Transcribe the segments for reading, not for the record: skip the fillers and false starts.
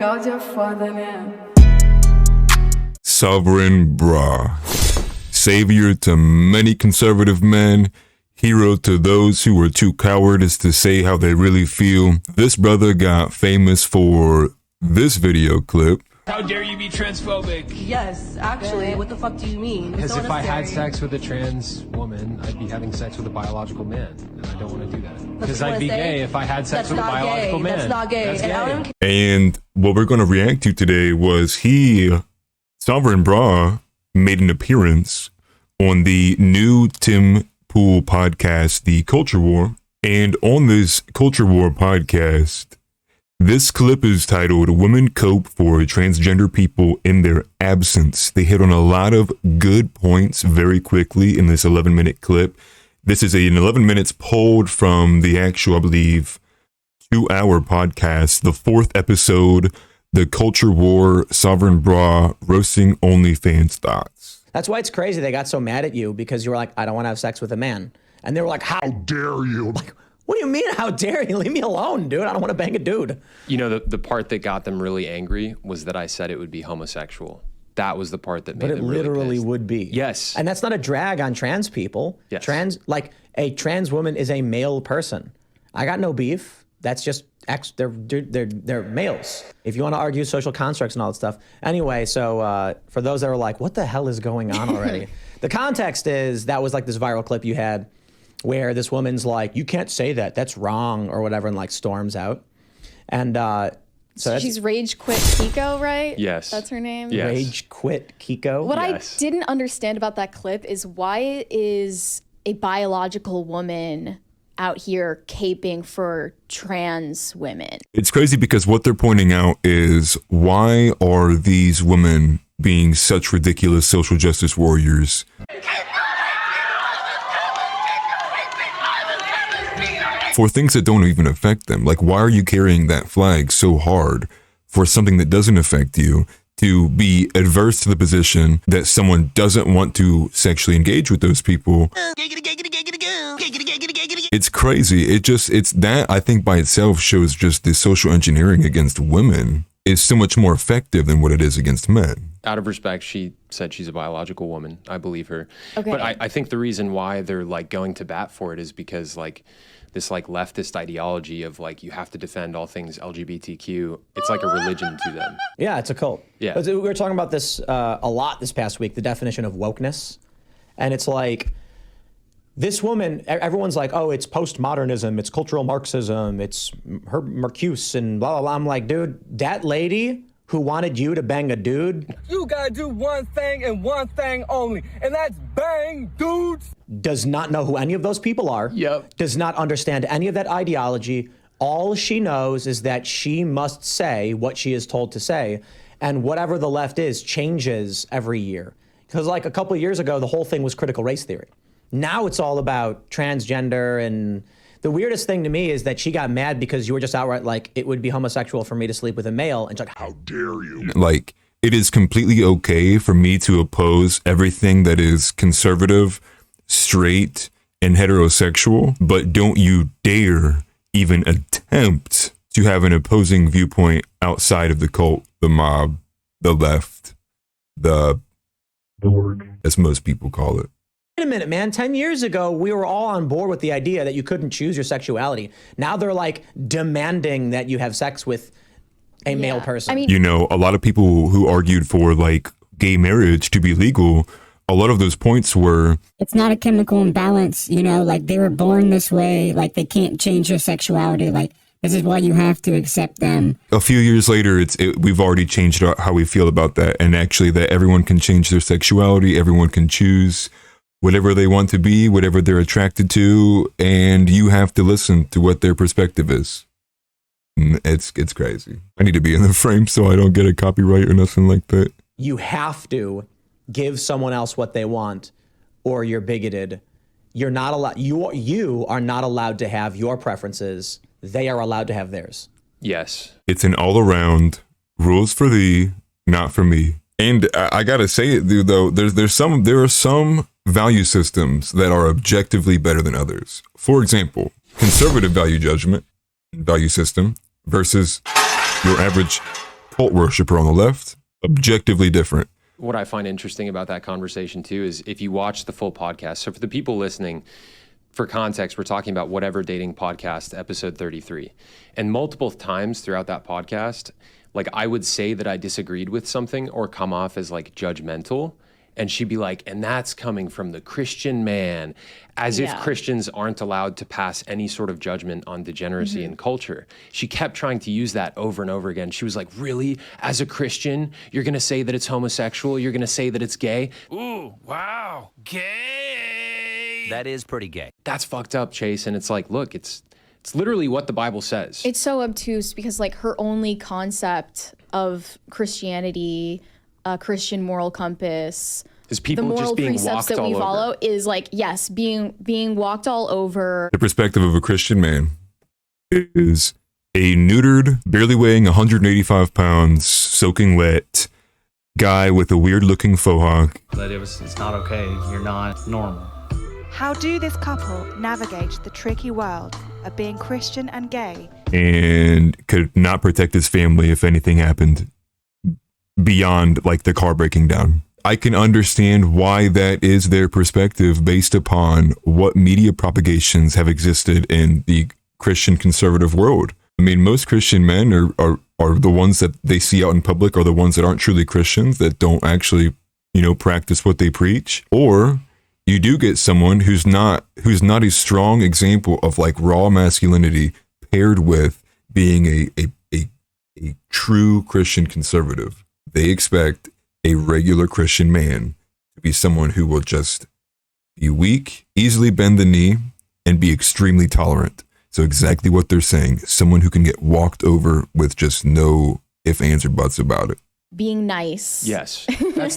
Y'all just further in. Sovereign Bra. Savior to many conservative men, hero to those who were too cowardice to say how they really feel. This brother got famous for this video clip. How dare you be transphobic? Yes, actually. What the fuck do you mean? Because if I had sex with a trans woman, I'd be having sex with a biological man, and I don't want to do that. Because I'd be gay if I had sex with a biological man. That's not gay. That's And I gay. don't care. And what we're going to react to today was Sovereign Bra, made an appearance on the new Tim Pool podcast, The Culture War. And on this Culture War podcast, this clip is titled Women Cope for Transgender People in Their Absence. They hit on a lot of good points very quickly in this 11-minute clip. This is an 11 minutes pulled from the actual, I believe, 2-hour podcast, the 4th episode, The Culture War, Sovereign Bra, Roasting OnlyFans Thoughts. That's why it's crazy they got so mad at you, because you were like, I don't want to have sex with a man. And they were like, how dare you? Like, what do you mean, how dare you? Leave me alone, dude. I don't want to bang a dude. You know, the part that got them really angry was that I said it would be homosexual. That was the part that made them really literally pissed. would be. Yes. And that's not a drag on trans people. Yes. A trans woman is a male person. I got no beef. That's just they're males. If you want to argue social constructs and all that stuff. Anyway, so for those that are like, what the hell is going on already? The context is that was like this viral clip you had where this woman's like, you can't say that, that's wrong, or whatever, and like storms out. And so she's Rage Quit Kiko, right? Yes. That's her name? Yes. Rage Quit Kiko. What Yes. I didn't understand about that clip is why is a biological woman out here caping for trans women? It's crazy because what they're pointing out is, why are these women being such ridiculous social justice warriors? For things that don't even affect them. Like, why are you carrying that flag so hard for something that doesn't affect you, to be adverse to the position that someone doesn't want to sexually engage with those people? It's crazy. It's that, I think, by itself shows just the social engineering against women is so much more effective than what it is against men. Out of respect, she said she's a biological woman. I believe her. Okay. But I think the reason why they're like going to bat for it is because like this like leftist ideology of like you have to defend all things LGBTQ. It's like a religion to them. Yeah, it's a cult. Yeah. But we were talking about this a lot this past week, the definition of wokeness. And it's like, this woman, everyone's like, oh, it's postmodernism, it's cultural Marxism, it's her Marcuse and blah, blah, blah. I'm like, dude, that lady who wanted you to bang a dude, You gotta do one thing and one thing only, and that's bang dudes. does not know who any of those people are. Yep. Does not understand any of that ideology. All she knows is that she must say what she is told to say. And whatever the left is changes every year. Because like a couple of years ago, the whole thing was critical race theory. Now it's all about transgender. And the weirdest thing to me is that she got mad because you were just outright like, it would be homosexual for me to sleep with a male. And she's like, how dare you? Like, it is completely okay for me to oppose everything that is conservative, straight, and heterosexual, but don't you dare even attempt to have an opposing viewpoint outside of the cult, the mob, the left, the org, as most people call it. Wait a minute, man. 10 years ago, we were all on board with the idea that you couldn't choose your sexuality. Now they're like demanding that you have sex with a male person. I mean, You know, a lot of people who argued for like gay marriage to be legal, a lot of those points were, it's not a chemical imbalance, you know, like they were born this way, like they can't change their sexuality, like this is why you have to accept them. a few years later, we've already changed how we feel about that. And actually that everyone can change their sexuality, everyone can choose whatever they want to be, whatever they're attracted to, and you have to listen to what their perspective is. It's crazy. I need to be in the frame so I don't get a copyright or nothing like that. You have to give someone else what they want, or you're bigoted. You're not allowed. You are not allowed to have your preferences. They are allowed to have theirs. Yes. It's an all-around rules for thee, not for me. And I gotta say it, dude, though, there are some value systems that are objectively better than others. For example, conservative value system versus your average cult worshiper on the left, objectively different. What I find interesting about that conversation too is if you watch the full podcast. So for the people listening, for context, we're talking about Whatever Dating Podcast, episode 33. And multiple times throughout that podcast, like I would say that I disagreed with something or come off as like judgmental. And she'd be like, and that's coming from the Christian man, as if Christians aren't allowed to pass any sort of judgment on degeneracy in culture. She kept trying to use that over and over again. She was like, really? As a Christian, you're going to say that it's homosexual? You're going to say that it's gay? Ooh, wow, gay. That is pretty gay. That's fucked up, Chase. And it's like, look, it's literally what the Bible says. It's so obtuse because like her only concept of Christianity, Christian moral compass, is people the moral just being precepts walked that we all follow over. is like, yes, being walked all over. The perspective of a Christian man is a neutered, barely weighing 185 pounds, soaking wet guy with a weird looking faux hawk. But it's not okay. You're not normal. How do this couple navigate the tricky world of being Christian and gay? And could not protect his family if anything happened beyond like the car breaking down. I can understand why that is their perspective based upon what media propagations have existed in the Christian conservative world. I mean, most Christian men are the ones that they see out in public are the ones that aren't truly Christians, that don't actually, practice what they preach. Or you do get someone who's not a strong example of like raw masculinity paired with being a true Christian conservative. They expect a regular Christian man to be someone who will just be weak, easily bend the knee, and be extremely tolerant. So exactly what they're saying, someone who can get walked over with just no ifs, ands, or buts about it. Being nice. Yes,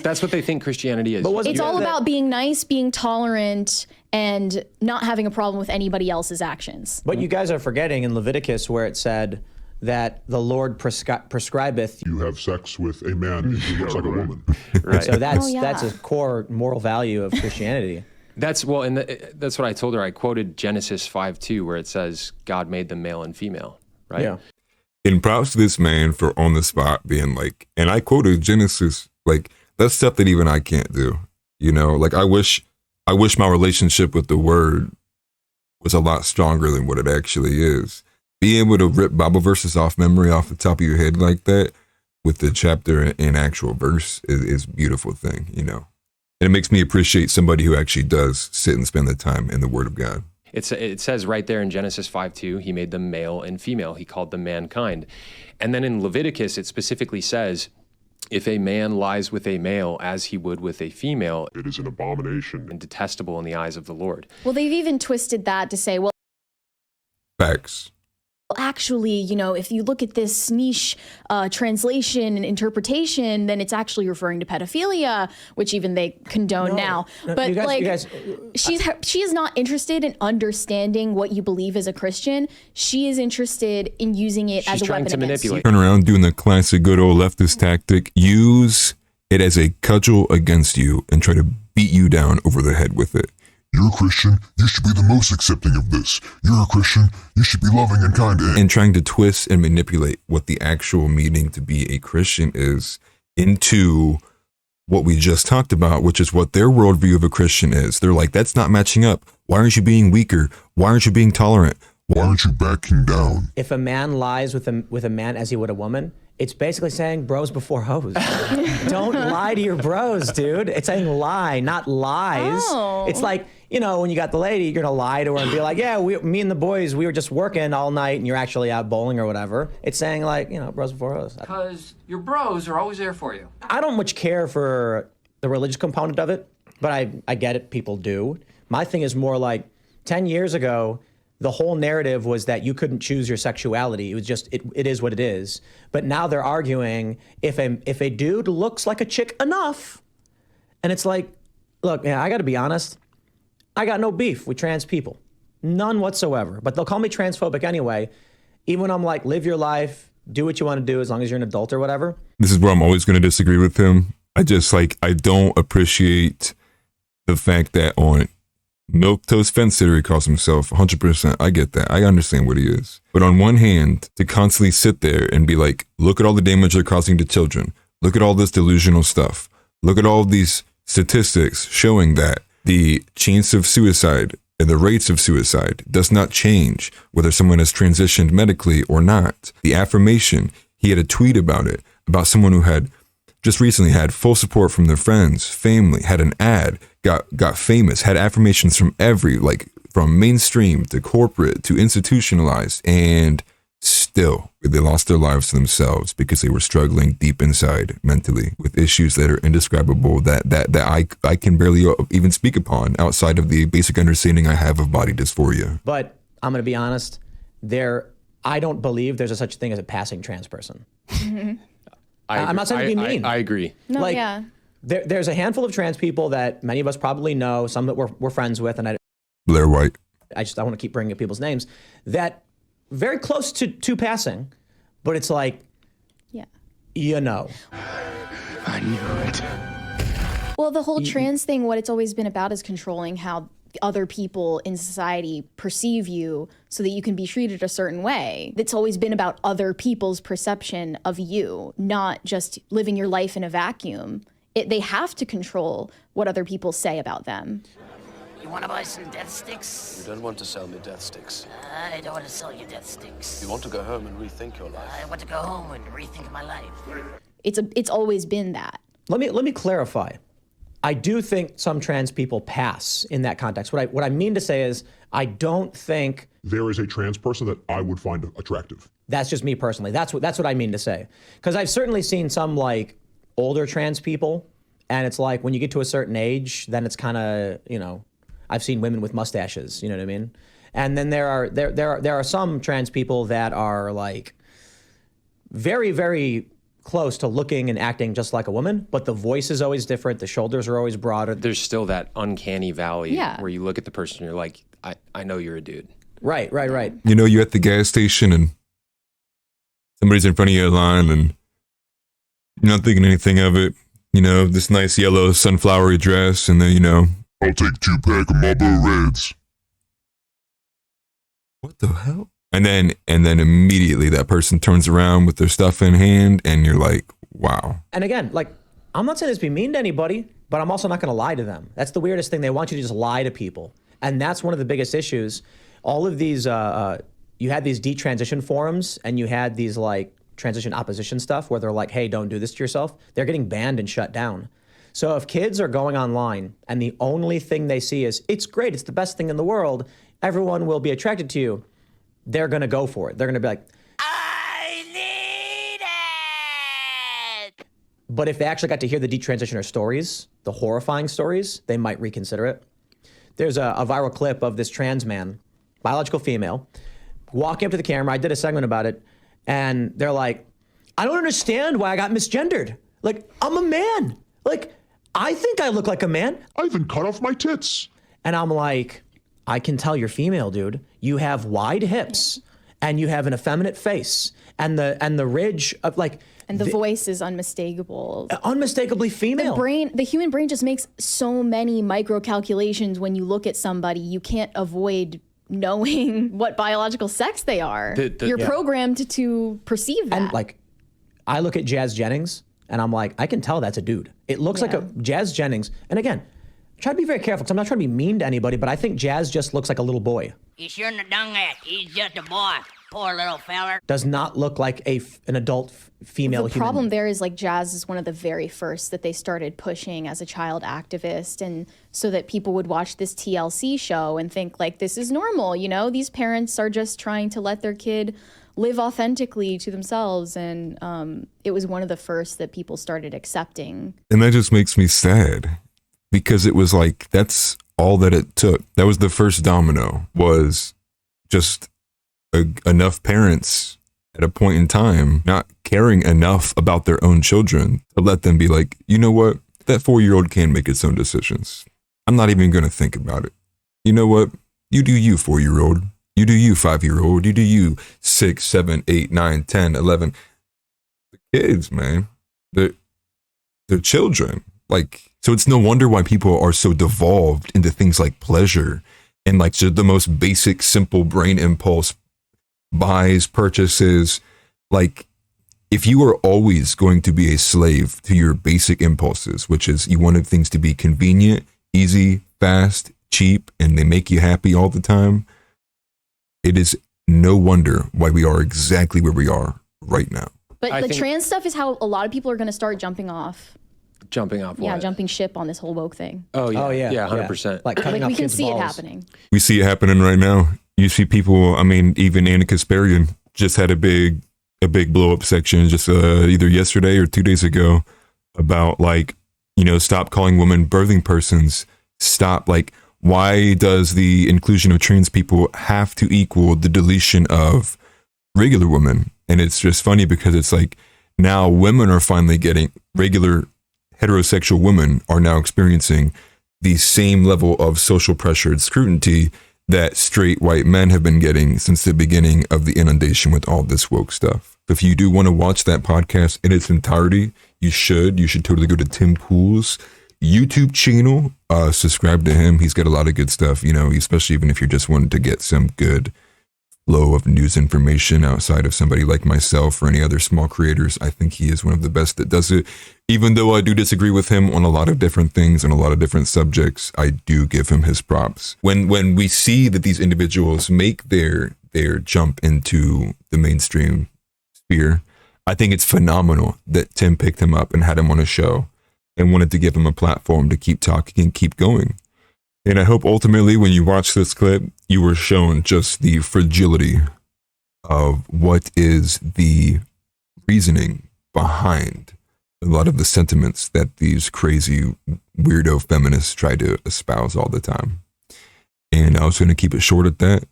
that's what they think Christianity is. It's all about being nice, being tolerant, and not having a problem with anybody else's actions. But you guys are forgetting in Leviticus where it said that the Lord prescribeth. You have sex with a man who looks like a woman. Right. So that's a core moral value of Christianity. That's what I told her. I quoted Genesis 5:2 where it says God made them male and female, right? Yeah. And props to this man for on the spot being like, and I quoted Genesis, like that's stuff that even I can't do. Like I wish my relationship with the word was a lot stronger than what it actually is. Being able to rip Bible verses off memory off the top of your head like that with the chapter and actual verse is a beautiful thing, And it makes me appreciate somebody who actually does sit and spend the time in the Word of God. It says right there in Genesis 5:2, he made them male and female. He called them mankind. And then in Leviticus, it specifically says, if a man lies with a male as he would with a female, it is an abomination and detestable in the eyes of the Lord. Well, they've even twisted that to say, well, Facts. actually, if you look at this niche translation and interpretation, then it's actually referring to pedophilia, which even they condone now. But you guys, she is not interested in understanding what you believe as a Christian. She is interested in using it as a weapon to against you. manipulate. Turn around doing the classic good old leftist tactic. Use it as a cudgel against you and try to beat you down over the head with it. You're a Christian, you should be the most accepting of this. You're a Christian, you should be loving and kind. And trying to twist and manipulate what the actual meaning to be a Christian is into what we just talked about, which is what their worldview of a Christian is. They're like, that's not matching up. Why aren't you being weaker? Why aren't you being tolerant? Why aren't you backing down? If a man lies with a man as he would a woman, it's basically saying bros before hoes. Don't lie to your bros, dude. It's saying lie, not lies. Oh. It's like, when you got the lady, you're gonna lie to her and be like, yeah, me and the boys, we were just working all night and you're actually out bowling or whatever. It's saying like, bros before hoes. Because your bros are always there for you. I don't much care for the religious component of it, but I get it, people do. My thing is more like 10 years ago, the whole narrative was that you couldn't choose your sexuality. It was just, it is what it is. But now they're arguing if a dude looks like a chick enough, and it's like, look, man, I gotta be honest, I got no beef with trans people. None whatsoever. But they'll call me transphobic anyway, even when I'm like, live your life, do what you wanna do as long as you're an adult or whatever. This is where I'm always gonna disagree with him. I don't appreciate the fact that on Milk toast fence sitter, he calls himself. 100%. I get that. I understand what he is. But on one hand, to constantly sit there and be like, look at all the damage they're causing to children. Look at all this delusional stuff. Look at all these statistics showing that the chance of suicide and the rates of suicide does not change whether someone has transitioned medically or not. The affirmation, he had a tweet about it, about someone who had just recently had full support from their friends, family, had an ad, got famous, had affirmations from from mainstream to corporate to institutionalized, and still they lost their lives to themselves because they were struggling deep inside mentally with issues that are indescribable that I can barely even speak upon outside of the basic understanding I have of body dysphoria. But I'm going to be honest, I don't believe there's a such thing as a passing trans person. I'm not saying to be mean. I agree. No, yeah. There's a handful of trans people that many of us probably know, some that we're friends with, and Blair White. I want to keep bringing up people's names, that very close to passing, but it's like, yeah, you know. I knew it. Well, the whole trans thing, what it's always been about is controlling how other people in society perceive you so that you can be treated a certain way. It's always been about other people's perception of you, not just living your life in a vacuum. They have to control what other people say about them. You want to buy some death sticks? You don't want to sell me death sticks. I don't want to sell you death sticks. You want to go home and rethink your life. I want to go home and rethink my life. It's always been that. Let me clarify. I do think some trans people pass in that context. What I mean to say is, I don't think there is a trans person that I would find attractive. That's just me personally. That's what I mean to say. Because I've certainly seen some like older trans people, and it's like when you get to a certain age, then it's kind of, you know, I've seen women with mustaches, you know what I mean? And then there are some trans people that are like very, very close to looking and acting just like a woman, but the voice is always different. The shoulders are always broader. There's still that uncanny valley Yeah. where you look at the person and you're like, I know you're a dude. Right. You know, you're at the gas station and somebody's in front of your line and you're not thinking anything of it. You know, this nice yellow sunflowery dress, and then, you know, I'll take 2-pack of Marlboro Reds. What the hell? And then immediately that person turns around with their stuff in hand, and you're like, wow. And again, like, I'm not saying this to be mean to anybody, but I'm also not going to lie to them. That's the weirdest thing. They want you to just lie to people. And that's one of the biggest issues. All of these, you had these detransition forums, and you had these like transition opposition stuff where they're like, hey, don't do this to yourself. They're getting banned and shut down. So if kids are going online and the only thing they see is, it's great, it's the best thing in the world, everyone will be attracted to you, they're going to go for it. They're going to be like, I need it. But if they actually got to hear the detransitioner stories, the horrifying stories, they might reconsider it. There's a viral clip of this trans man, biological female, walking up to the camera. I did a segment about it. And they're like, I don't understand why I got misgendered. Like, I'm a man. Like, I think I look like a man. I even cut off my tits. And I'm like, I can tell you're female, dude. You have wide hips and you have an effeminate face and the ridge of like. And the voice is unmistakable. Unmistakably female. The human brain just makes so many micro calculations when you look at somebody. You can't avoid knowing what biological sex they are. You're programmed to perceive that. And like, I look at Jazz Jennings and I'm like, I can tell that's a dude. It looks like a Jazz Jennings. And again, try to be very careful because I'm not trying to be mean to anybody, but I think Jazz just looks like a little boy. You shouldn't have done that. He's just a boy. Poor little feller. Does not look like an adult female human. The problem there is like Jazz is one of the very first that they started pushing as a child activist, and so that people would watch this TLC show and think like this is normal, you know, these parents are just trying to let their kid live authentically to themselves, and it was one of the first that people started accepting. And that just makes me sad because it was like, that's all that it took. That was the first domino, was just enough parents at a point in time not caring enough about their own children to let them be like, you know what, that 4-year-old can make its own decisions. I'm not even going to think about it. You know what, you do you, 4-year-old. You do you, 5-year-old. You do you, 6, 7, 8, 9, 10, 11. The kids, man, they're children. Like, so it's no wonder why people are so devolved into things like pleasure and like just the most basic, simple brain impulse buys, purchases. Like, if you are always going to be a slave to your basic impulses, which is you wanted things to be convenient, easy, fast, cheap, and they make you happy all the time, it is no wonder why we are exactly where we are right now. But the trans stuff is how a lot of people are going to start jumping off. Jumping off what? Yeah, jumping ship on this whole woke thing. Oh, yeah. Oh, yeah. Yeah, 100%. Like we can see it happening. We see it happening right now. You see people, I mean, even Anna Kasparian just had a big blow up section just either yesterday or 2 days ago about like, you know, stop calling women birthing persons. Stop, like, why does the inclusion of trans people have to equal the deletion of regular women? And it's just funny because it's like now women are finally getting, regular heterosexual women are now experiencing the same level of social pressure and scrutiny that straight white men have been getting since the beginning of the inundation with all this woke stuff. If you do want to watch that podcast in its entirety, you should totally go to Tim Pool's YouTube channel, subscribe to him. He's got a lot of good stuff, you know, especially even if you're just wanting to get some good flow of news information outside of somebody like myself or any other small creators. I think he is one of the best that does it. Even though I do disagree with him on a lot of different things and a lot of different subjects, I do give him his props. When we see that these individuals make their jump into the mainstream sphere, I think it's phenomenal that Tim picked him up and had him on a show and wanted to give him a platform to keep talking and keep going. And I hope ultimately when you watch this clip, you were shown just the fragility of what is the reasoning behind a lot of the sentiments that these crazy weirdo feminists try to espouse all the time. And I was going to keep it short at that.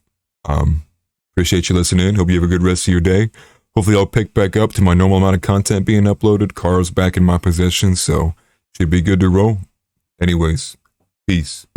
Appreciate you listening. Hope you have a good rest of your day. Hopefully I'll pick back up to my normal amount of content being uploaded. Car's back in my possession, so should be good to roll. Anyways, peace.